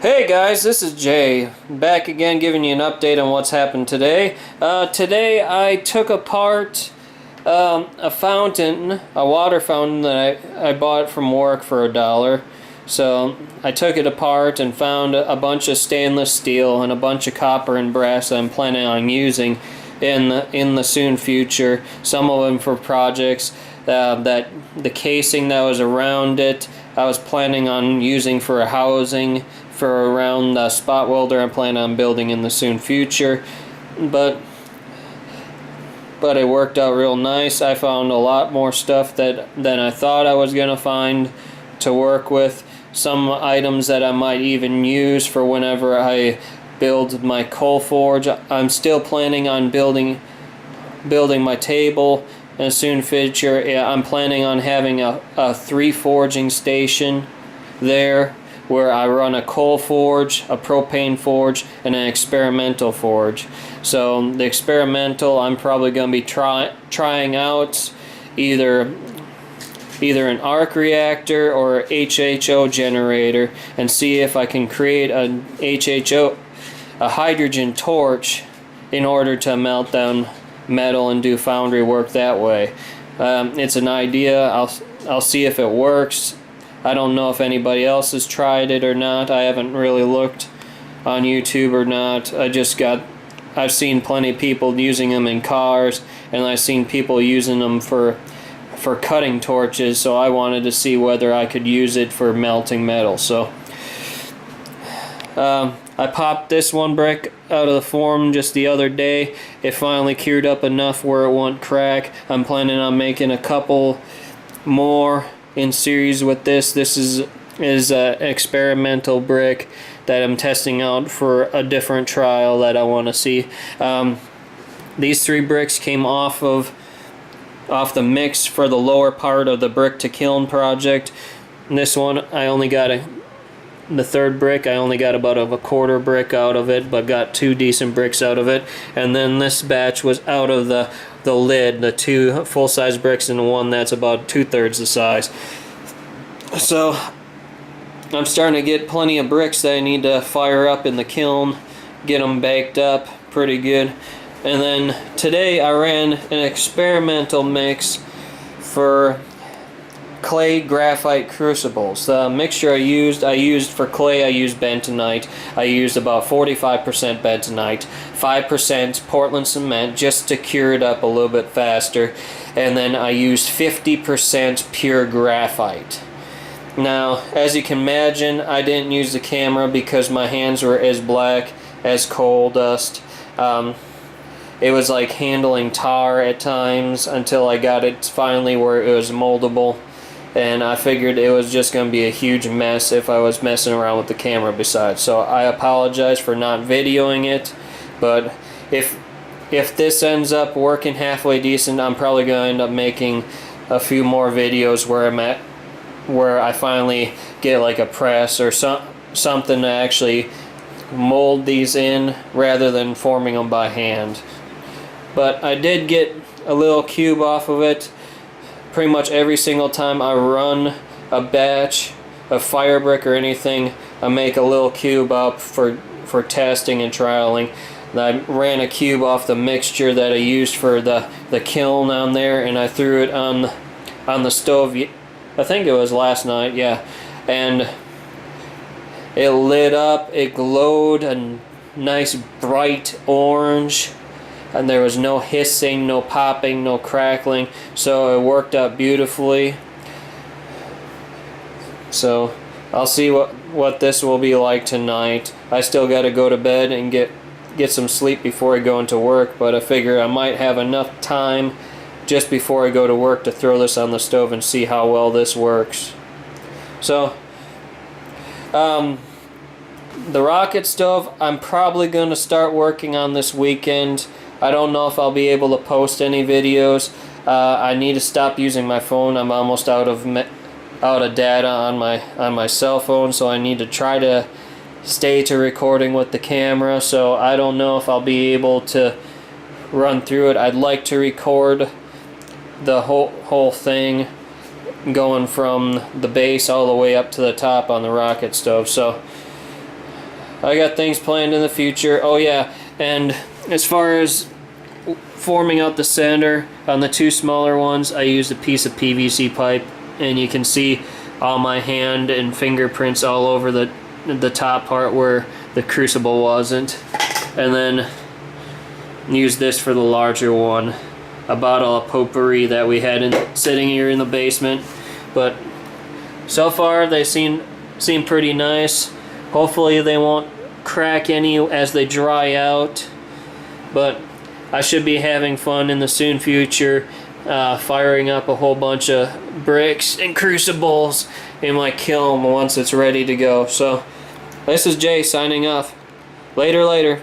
Hey guys, this is Jay, back again giving you an update on what's happened today. Today I took apart a fountain, a water fountain that I bought from work for $1. So I took it apart and found a bunch of stainless steel and a bunch of copper and brass that I'm planning on using in the soon future. Some of them for projects. That the casing that was around it I was planning on using for a housing for around the spot welder I'm planning on building in the soon future, but it worked out real nice. I found a lot more stuff than I thought I was gonna find to work with. Some items that I might even use for whenever I build my coal forge. I'm still planning on building my table in a soon future. Yeah, I'm planning on having a 3 forging station there, where I run a coal forge, a propane forge, and an experimental forge. So the experimental, I'm probably going to be trying out either an arc reactor or HHO generator, and see if I can create a hydrogen torch, in order to melt down metal and do foundry work that way. It's an idea. I'll see if it works. I don't know if anybody else has tried it or not. I haven't really looked on YouTube or not. I've seen plenty of people using them in cars, and I've seen people using them for cutting torches, so I wanted to see whether I could use it for melting metal. So I popped this one brick out of the form just the other day. It finally cured up enough where it won't crack. I'm planning on making a couple more in series with this. This is an experimental brick that I'm testing out for a different trial that I want to see. These 3 bricks came off the mix for the lower part of the brick to kiln project. And this one I only got the 3rd brick, I only got about a quarter brick out of it, but got 2 decent bricks out of it. And then this batch was out of the lid, the 2 full-size bricks and the one that's about 2/3 the size. So I'm starting to get plenty of bricks that I need to fire up in the kiln, get them baked up pretty good. And then today I ran an experimental mix for clay graphite crucibles. The mixture I used for clay, I used bentonite. I used about 45% bentonite, 5% Portland cement, just to cure it up a little bit faster, and then I used 50% pure graphite. Now, as you can imagine, I didn't use the camera because my hands were as black as coal dust. It was like handling tar at times until I got it finally where it was moldable. And I figured it was just going to be a huge mess if I was messing around with the camera besides. So I apologize for not videoing it, but if this ends up working halfway decent, I'm probably going to end up making a few more videos where I finally get like a press or something to actually mold these in rather than forming them by hand. But I did get a little cube off of it. Pretty much every single time I run a batch of fire brick or anything, I make a little cube up for testing and trialing. And I ran a cube off the mixture that I used for the kiln on there, and I threw it on the stove. I think it was last night, yeah. And it lit up. It glowed a nice bright orange. And there was no hissing, no popping, no crackling, so it worked out beautifully. So I'll see what this will be like tonight. I still got to go to bed and get some sleep before I go into work, but I figure I might have enough time just before I go to work to throw this on the stove and see how well this works. So the rocket stove I'm probably going to start working on this weekend. I don't know if I'll be able to post any videos. I need to stop using my phone. I'm almost out of data on my cell phone, so I need to try to stay to recording with the camera. So I don't know if I'll be able to run through it. I'd like to record the whole thing going from the base all the way up to the top on the rocket stove. So I got things planned in the future. Oh yeah, and as far as forming out the sander, on the two smaller ones, I used a piece of PVC pipe, and you can see all my hand and fingerprints all over the top part where the crucible wasn't. And then use this for the larger one. A bottle of potpourri that we had sitting here in the basement. But so far they seem pretty nice. Hopefully they won't crack any as they dry out. But I should be having fun in the soon future, firing up a whole bunch of bricks and crucibles in my kiln once it's ready to go. So this is Jay signing off. Later.